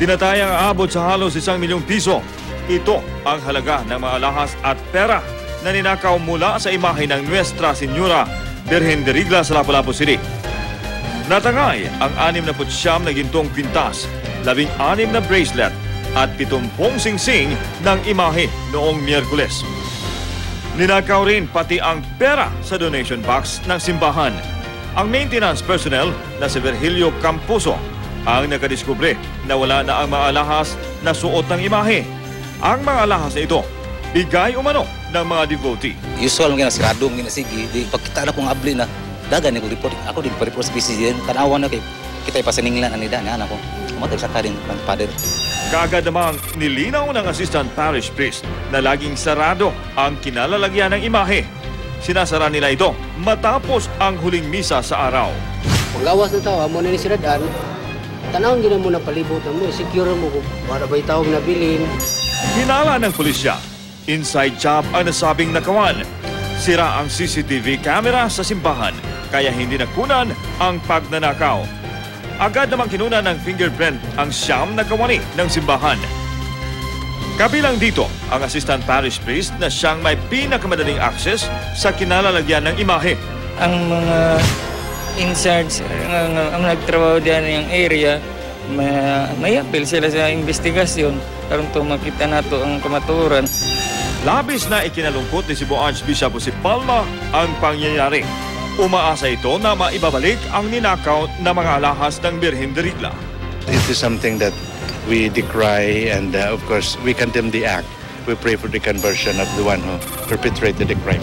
Tinatayang aabot sa halos 1 milyong piso. Ito ang halaga ng mga alahas at pera na ninakaw mula sa imahe ng Nuestra Señora Virgen de Regla sa Lapu-Lapu City. Natangay ang 69 na gintong pintas, 16 na bracelet at 70 singsing ng imahe noong Miyerkules. Ninakaw rin pati ang pera sa donation box ng simbahan. Ang maintenance personnel na si Virgilio Camposo ang nakadiskubre na wala na ang mga alahas na suot ng imahe. Ang mga alahas na ito, bigay umano ng mga devotee. Usual mga sirado, mga sige, di pagkita na kong abli na, dagan ko report, ako din pa-report sa PCGN, tanawa na kay kita ipasaninglan anida na anak ko. Umatag sa karin, father. Kaagad namang nilinaw ng assistant parish priest na laging sarado ang kinalalagyan ng imahe. Sinasara nila ito matapos ang huling misa sa araw. Paggawas na tao, amo na ni siradan, tanawin gina mo na palibutan mo, secure mo kung para ba'y tao nabilin. Hinala ng pulisya, inside job ang nasabing nakawan. Sira ang CCTV camera sa simbahan, kaya hindi nakunan ang pagnanakaw. Agad namang kinunan ng fingerprint ang 9 na kawani ng simbahan. Kabilang dito ang assistant parish priest na siyang may pinakamadaling access sa kinalalagyan ng imahe. Ang mga in charge, ang nagtrabaho diyan ng area, may appeal sila sa investigasyon karon to makita nato ang kamaturan. Labis na ikinalungkot ni Cebu Archbishop Jose Palma ang pangyayari. Umaasa ito na maibabalik ang ninakaw na mga alahas ng Birhen de Regla. It is something that we decry and of course we condemn the act. We pray for the conversion of the one who perpetrated the crime.